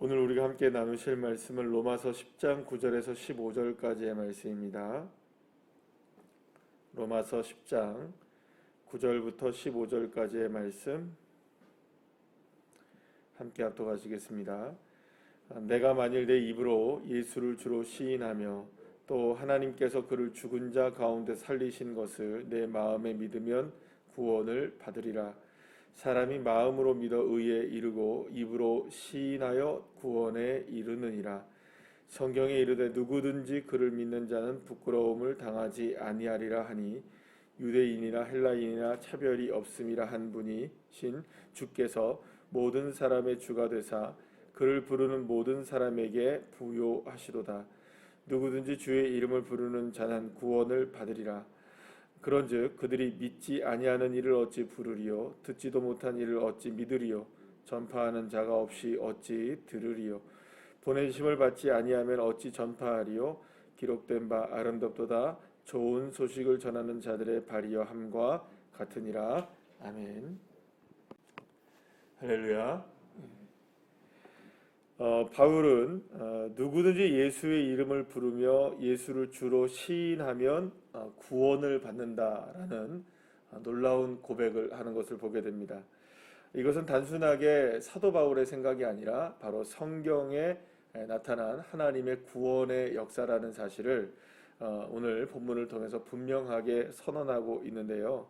오늘 우리가 함께 나누실 말씀은 로마서 10장 9절에서 15절까지의 말씀입니다. 로마서 10장 9절부터 15절까지의 말씀 함께 합독하시겠습니다. 내가 만일 내 입으로 예수를 주로 시인하며 또 하나님께서 그를 죽은 자 가운데 살리신 것을 내 마음에 믿으면 구원을 받으리라. 사람이 마음으로 믿어 의에 이르고 입으로 시인하여 구원에 이르느니라. 성경에 이르되 누구든지 그를 믿는 자는 부끄러움을 당하지 아니하리라 하니 유대인이나 헬라인이나 차별이 없음이라 한 분이신 주께서 모든 사람의 주가 되사 그를 부르는 모든 사람에게 부요하시도다. 누구든지 주의 이름을 부르는 자는 구원을 받으리라. 그런즉 그들이 믿지 아니하는 이를 어찌 부르리요 듣지도 못한 이를 어찌 믿으리요 전파하는 자가 없이 어찌 들으리요 보내심을 받지 아니하면 어찌 전파하리요 기록된 바 아름답도다 좋은 소식을 전하는 자들의 발이여 함과 같으니라. 아멘. 할렐루야. 바울은 누구든지 예수의 이름을 부르며 예수를 주로 시인하면 구원을 받는다라는 놀라운 고백을 하는 것을 보게 됩니다. 이것은 단순하게 사도 바울의 생각이 아니라 바로 성경에 나타난 하나님의 구원의 역사라는 사실을 오늘 본문을 통해서 분명하게 선언하고 있는데요.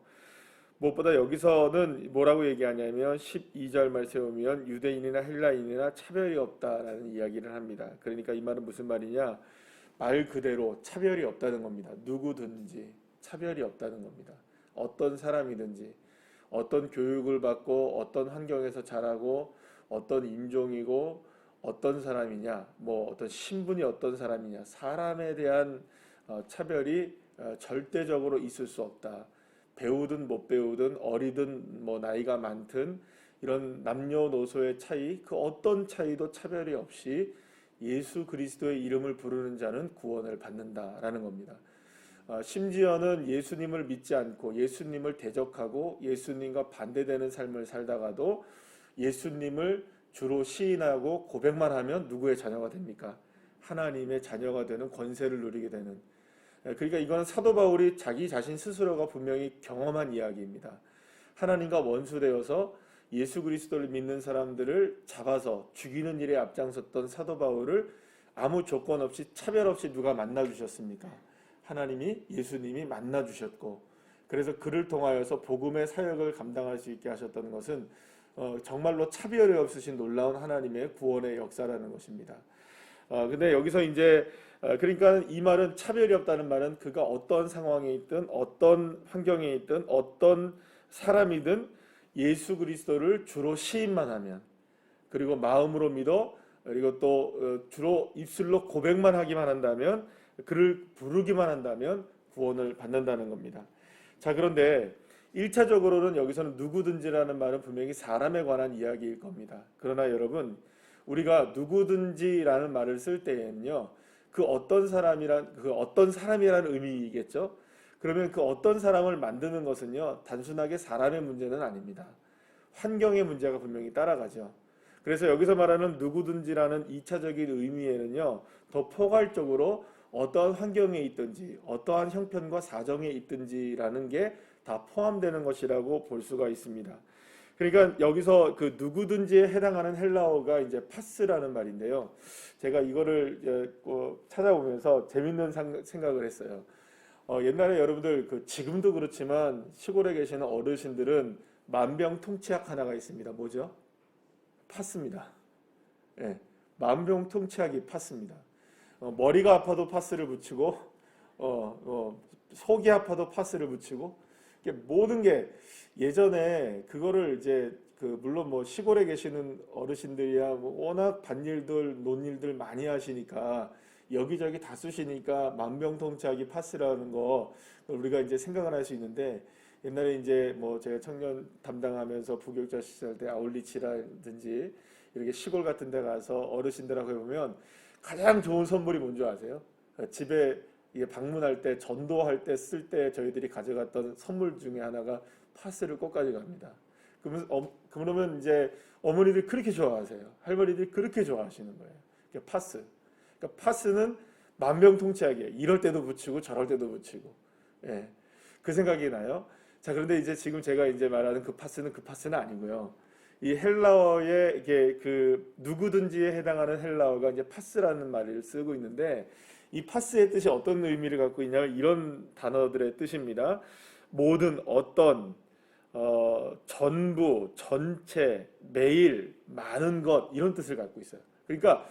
무엇보다 여기서는 뭐라고 얘기하냐면 12절 말씀에 보면 유대인이나 헬라인이나 차별이 없다라는 이야기를 합니다. 그러니까 이 말은 무슨 말이냐? 말 그대로 차별이 없다는 겁니다. 누구든지 차별이 없다는 겁니다. 어떤 사람이든지 어떤 교육을 받고 어떤 환경에서 자라고 어떤 인종이고 어떤 사람이냐, 뭐 어떤 신분이 어떤 사람이냐, 사람에 대한 차별이 절대적으로 있을 수 없다. 배우든 못 배우든 어리든 뭐 나이가 많든 이런 남녀노소의 차이, 그 어떤 차이도 차별이 없이 예수 그리스도의 이름을 부르는 자는 구원을 받는다라는 겁니다. 심지어는 예수님을 믿지 않고 예수님을 대적하고 예수님과 반대되는 삶을 살다가도 예수님을 주로 시인하고 고백만 하면 누구의 자녀가 됩니까? 하나님의 자녀가 되는 권세를 누리게 되는. 그러니까 이건 사도 바울이 자기 자신 스스로가 분명히 경험한 이야기입니다. 하나님과 원수되어서 예수 그리스도를 믿는 사람들을 잡아서 죽이는 일에 앞장섰던 사도 바울을 아무 조건 없이 차별 없이 누가 만나주셨습니까? 하나님이 예수님이 만나주셨고, 그래서 그를 통하여서 복음의 사역을 감당할 수 있게 하셨던 것은 정말로 차별이 없으신 놀라운 하나님의 구원의 역사라는 것입니다. 근데 여기서 이제 그러니까 이 말은 차별이 없다는 말은 그가 어떤 상황에 있든 어떤 환경에 있든 어떤 사람이든 예수 그리스도를 주로 시인만 하면, 그리고 마음으로 믿어, 그리고 또 주로 입술로 고백만 하기만 한다면, 그를 부르기만 한다면 구원을 받는다는 겁니다. 자, 그런데 1차적으로는 여기서는 누구든지라는 말은 분명히 사람에 관한 이야기일 겁니다. 그러나 여러분, 우리가 누구든지라는 말을 쓸 때에는요, 그 어떤 사람이라는 의미이겠죠. 그러면 그 어떤 사람을 만드는 것은요, 단순하게 사람의 문제는 아닙니다. 환경의 문제가 분명히 따라가죠. 그래서 여기서 말하는 누구든지라는 2차적인 의미에는요, 더 포괄적으로 어떠한 환경에 있든지 어떠한 형편과 사정에 있든지라는 게 다 포함되는 것이라고 볼 수가 있습니다. 그러니까 여기서 그 누구든지에 해당하는 헬라어가 이제 파스라는 말인데요. 제가 이거를 찾아보면서 재밌는 생각을 했어요. 옛날에 여러분들 지금도 그렇지만 시골에 계시는 어르신들은 만병통치약 하나가 있습니다. 뭐죠? 파스입니다. 예, 만병통치약이 파스입니다. 머리가 아파도 파스를 붙이고, 속이 아파도 파스를 붙이고, 모든 게 예전에 그거를 이제 물론 뭐 시골에 계시는 어르신들이야 뭐 워낙 밭일들 논일들 많이 하시니까 여기저기 다 쓰시니까 만병통치약이 파스라는 거 우리가 이제 생각을 할 수 있는데, 옛날에 이제 뭐 제가 청년 담당하면서 부교육자 시절 때 아울리치라든지 이렇게 시골 같은 데 가서 어르신들하고 해보면 가장 좋은 선물이 뭔지 아세요? 집에 이게 방문할 때 전도할 때 쓸 때 저희들이 가져갔던 선물 중에 하나가 파스를 꼭 가져갑니다. 그러면 이제 어머니들 그렇게 좋아하세요. 할머니들이 그렇게 좋아하시는 거예요. 그러니까 파스. 그러니까 파스는 만병통치약이에요. 이럴 때도 붙이고 저럴 때도 붙이고. 예. 그 생각이 나요. 자, 그런데 이제 지금 제가 이제 말하는 그 파스는 아니고요. 이 헬라어의 이게 그 누구든지에 해당하는 헬라어가 이제 파스라는 말을 쓰고 있는데 이 파스의 뜻이 어떤 의미를 갖고 있냐면 이런 단어들의 뜻입니다. 모든, 어떤, 전부, 전체, 매일, 많은 것 이런 뜻을 갖고 있어요. 그러니까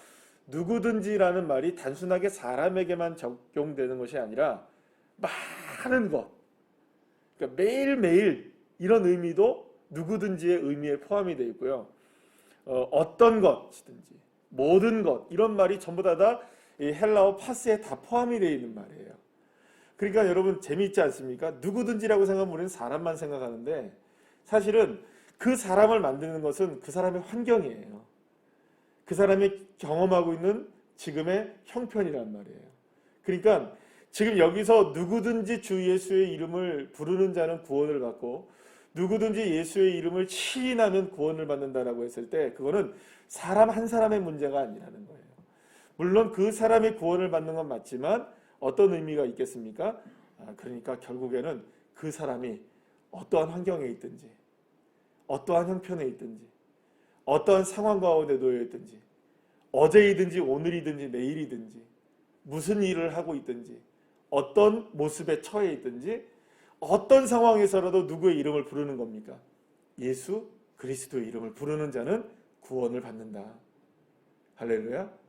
누구든지라는 말이 단순하게 사람에게만 적용되는 것이 아니라 많은 것, 그러니까 매일매일 이런 의미도 누구든지의 의미에 포함이 되어 있고요. 어떤 것이든지 모든 것 이런 말이 전부 다 이 헬라어 파스에 다 포함이 되어 있는 말이에요. 그러니까 여러분 재미있지 않습니까? 누구든지라고 생각하면 우리는 사람만 생각하는데 사실은 그 사람을 만드는 것은 그 사람의 환경이에요. 그 사람이 경험하고 있는 지금의 형편이란 말이에요. 그러니까 지금 여기서 누구든지 주 예수의 이름을 부르는 자는 구원을 받고 누구든지 예수의 이름을 시인하면 구원을 받는다라고 했을 때 그거는 사람 한 사람의 문제가 아니라는 거예요. 물론 그 사람이 구원을 받는 건 맞지만 어떤 의미가 있겠습니까? 그러니까 결국에는 그 사람이 어떠한 환경에 있든지 어떠한 형편에 있든지 어떠한 상황 가운데 놓여 있든지 어제이든지 오늘이든지 내일이든지 무슨 일을 하고 있든지 어떤 모습에 처해 있든지 어떤 상황에서라도 누구의 이름을 부르는 겁니까? 예수 그리스도의 이름을 부르는 자는 구원을 받는다. 할렐루야.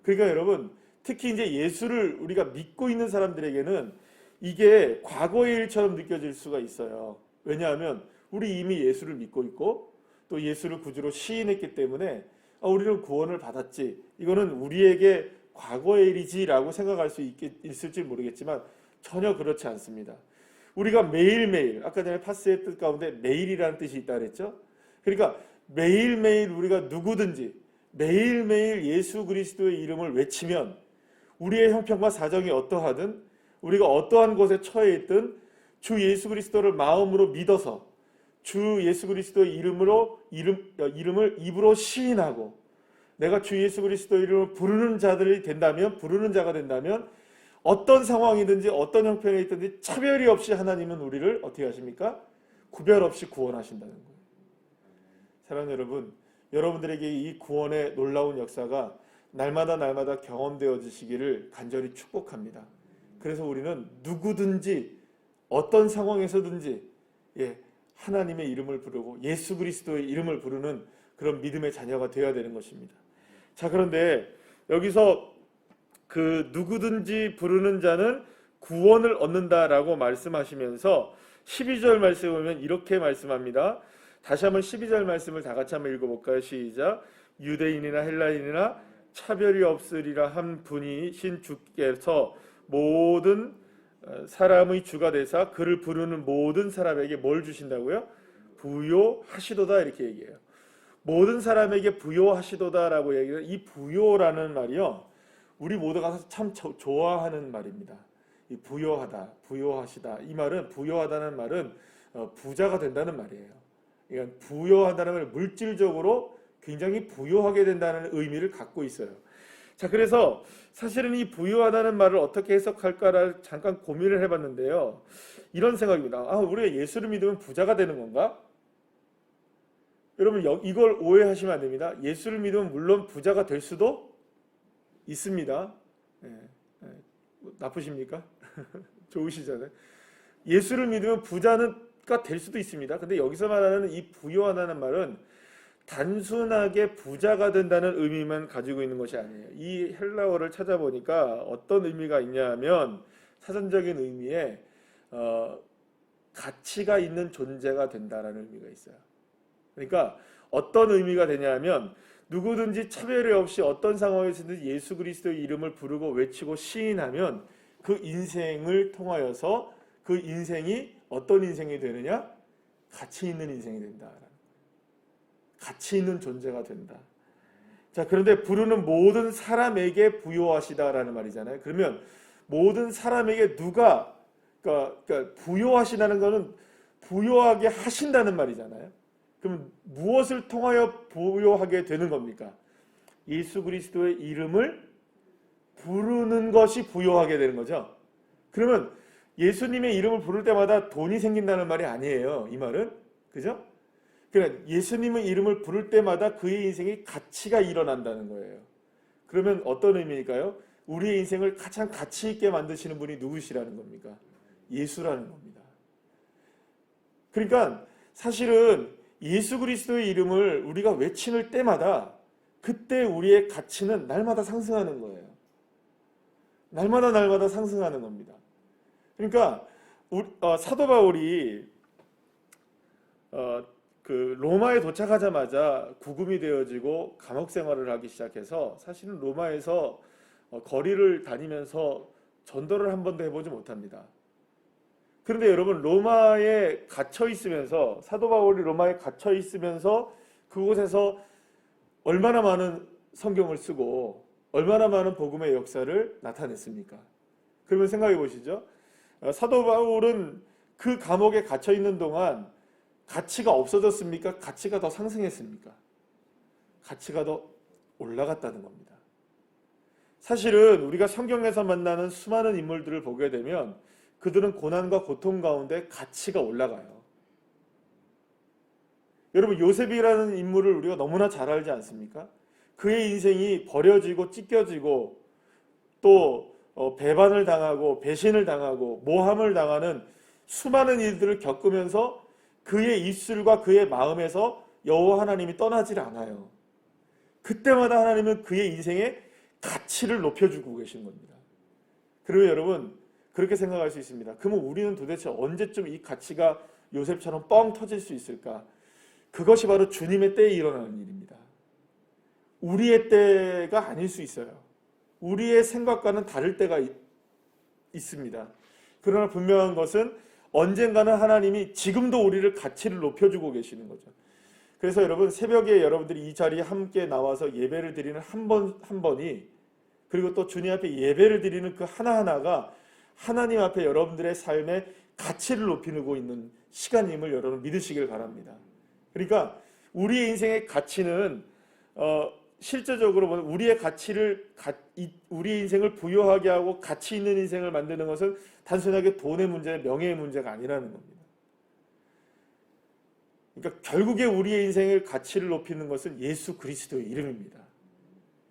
그러니까 여러분 특히 이제 예수를 우리가 믿고 있는 사람들에게는 이게 과거의 일처럼 느껴질 수가 있어요. 왜냐하면 우리 이미 예수를 믿고 있고 또 예수를 구주로 시인했기 때문에 우리는 구원을 받았지. 이거는 우리에게 과거의 일이지라고 생각할 수 있을지 모르겠지만 전혀 그렇지 않습니다. 우리가 매일매일 아까 전에 파스의 뜻 가운데 매일이라는 뜻이 있다 그랬죠. 그러니까 매일매일 우리가 누구든지 매일매일 예수 그리스도의 이름을 외치면 우리의 형편과 사정이 어떠하든 우리가 어떠한 곳에 처해 있든 주 예수 그리스도를 마음으로 믿어서 주 예수 그리스도의 이름을 입으로 시인하고 내가 주 예수 그리스도의 이름을 부르는 자가 된다면 어떤 상황이든지 어떤 형편에 있든지 차별이 없이 하나님은 우리를 어떻게 하십니까? 구별 없이 구원하신다는 거예요. 사랑하는 여러분, 여러분들에게 이 구원의 놀라운 역사가 날마다 경험되어지시기를 간절히 축복합니다. 그래서 우리는 누구든지 어떤 상황에서든지 하나님의 이름을 부르고 예수 그리스도의 이름을 부르는 그런 믿음의 자녀가 되어야 되는 것입니다. 자, 그런데 여기서 그 누구든지 부르는 자는 구원을 얻는다라고 말씀하시면서 12절 말씀을 보면 이렇게 말씀합니다. 다시 한번 12절 말씀을 다 같이 한번 읽어볼까요? 시작. 유대인이나 헬라인이나 차별이 없으리라 한 분이신 주께서 모든 사람의 주가 되사 그를 부르는 모든 사람에게 뭘 주신다고요? 부요하시도다 이렇게 얘기해요. 모든 사람에게 부요하시도다라고 얘기해요. 이 부요라는 말이요. 우리 모두가 참 좋아하는 말입니다. 이 부요하다, 부요하시다. 이 말은 부요하다는 말은 부자가 된다는 말이에요. 그러니까 부요하다는 말은 물질적으로 굉장히 부요하게 된다는 의미를 갖고 있어요. 자, 그래서 사실은 이 부유하다는 말을 어떻게 해석할까를 잠깐 고민을 해봤는데요. 이런 생각입니다. 우리가 예수를 믿으면 부자가 되는 건가? 여러분 이걸 오해하시면 안 됩니다. 예수를 믿으면 물론 부자가 될 수도 있습니다. 나쁘십니까? 좋으시잖아요. 예수를 믿으면 부자가 될 수도 있습니다. 근데 여기서 말하는 이 부유하다는 말은 단순하게 부자가 된다는 의미만 가지고 있는 것이 아니에요. 이 헬라어를 찾아보니까 어떤 의미가 있냐면 사전적인 의미에 가치가 있는 존재가 된다라는 의미가 있어요. 그러니까 어떤 의미가 되냐면 누구든지 차별이 없이 어떤 상황에서든지 예수 그리스도의 이름을 부르고 외치고 시인하면 그 인생을 통하여서 그 인생이 어떤 인생이 되느냐? 가치 있는 인생이 된다. 가치 있는 존재가 된다. 자, 그런데 부르는 모든 사람에게 부요하시다라는 말이잖아요. 그러면 모든 사람에게 그러니까 부요하시다는 것은 부요하게 하신다는 말이잖아요. 그럼 무엇을 통하여 부여하게 되는 겁니까? 예수 그리스도의 이름을 부르는 것이 부여하게 되는 거죠. 그러면 예수님의 이름을 부를 때마다 돈이 생긴다는 말이 아니에요. 이 말은. 그죠? 그러니까 예수님의 이름을 부를 때마다 그의 인생에 가치가 일어난다는 거예요. 그러면 어떤 의미일까요? 우리의 인생을 가장 가치 있게 만드시는 분이 누구시라는 겁니까? 예수라는 겁니다. 그러니까 사실은 예수 그리스도의 이름을 우리가 외치는 때마다 그때 우리의 가치는 날마다 상승하는 거예요. 날마다 상승하는 겁니다. 그러니까 사도 바울이 그 로마에 도착하자마자 구금이 되어지고 감옥 생활을 하기 시작해서 사실은 로마에서 거리를 다니면서 전도를 한 번도 해보지 못합니다. 그런데 여러분, 로마에 갇혀 있으면서, 사도 바울이 로마에 갇혀 있으면서 그곳에서 얼마나 많은 성경을 쓰고 얼마나 많은 복음의 역사를 나타냈습니까? 그러면 생각해 보시죠. 사도 바울은 그 감옥에 갇혀 있는 동안 가치가 없어졌습니까? 가치가 더 상승했습니까? 가치가 더 올라갔다는 겁니다. 사실은 우리가 성경에서 만나는 수많은 인물들을 보게 되면 그들은 고난과 고통 가운데 가치가 올라가요. 여러분, 요셉이라는 인물을 우리가 너무나 잘 알지 않습니까? 그의 인생이 버려지고 찢겨지고 또 배반을 당하고 배신을 당하고 모함을 당하는 수많은 일들을 겪으면서 그의 입술과 그의 마음에서 여호와 하나님이 떠나질 않아요. 그때마다 하나님은 그의 인생의 가치를 높여주고 계신 겁니다. 그리고 여러분, 그렇게 생각할 수 있습니다. 그러면 우리는 도대체 언제쯤 이 가치가 요셉처럼 뻥 터질 수 있을까? 그것이 바로 주님의 때에 일어나는 일입니다. 우리의 때가 아닐 수 있어요. 우리의 생각과는 다를 때가 있습니다. 그러나 분명한 것은 언젠가는 하나님이 지금도 우리를 가치를 높여주고 계시는 거죠. 그래서 여러분, 새벽에 여러분들이 이 자리에 함께 나와서 예배를 드리는 한 번이, 그리고 또 주님 앞에 예배를 드리는 그 하나하나가 하나님 앞에 여러분들의 삶의 가치를 높이고 있는 시간임을 여러분 믿으시길 바랍니다. 그러니까 우리의 인생의 가치는 실제적으로 보면 우리의 가치를 우리의 인생을 부여하게 하고 가치 있는 인생을 만드는 것은 단순하게 돈의 문제, 명예의 문제가 아니라는 겁니다. 그러니까 결국에 우리의 인생의 가치를 높이는 것은 예수 그리스도의 이름입니다.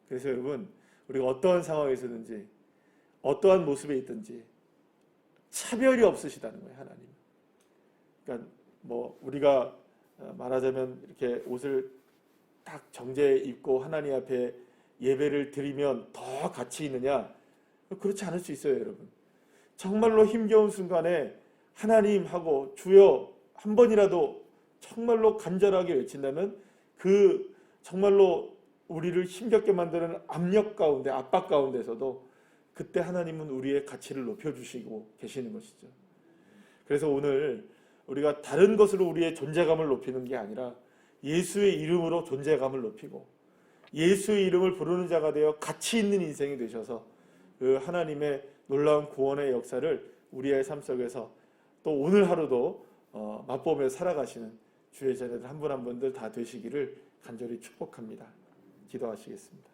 그래서 여러분, 우리가 어떠한 상황에서든지 어떠한 모습에 있든지 차별이 없으시다는 거예요, 하나님. 그러니까 뭐 우리가 말하자면 이렇게 옷을 딱 정제해 입고 하나님 앞에 예배를 드리면 더 가치 있느냐? 그렇지 않을 수 있어요, 여러분. 정말로 힘겨운 순간에 하나님하고 주여 한 번이라도 정말로 간절하게 외친다면 그 정말로 우리를 힘겹게 만드는 압력 가운데, 압박 가운데서도 그때 하나님은 우리의 가치를 높여주시고 계시는 것이죠. 그래서 오늘 우리가 다른 것으로 우리의 존재감을 높이는 게 아니라 예수의 이름으로 존재감을 높이고 예수의 이름을 부르는 자가 되어 가치 있는 인생이 되셔서 그 하나님의 놀라운 구원의 역사를 우리의 삶 속에서 또 오늘 하루도 맛보며 살아가시는 주의 자녀들 한 분 한 분들 다 되시기를 간절히 축복합니다. 기도하시겠습니다.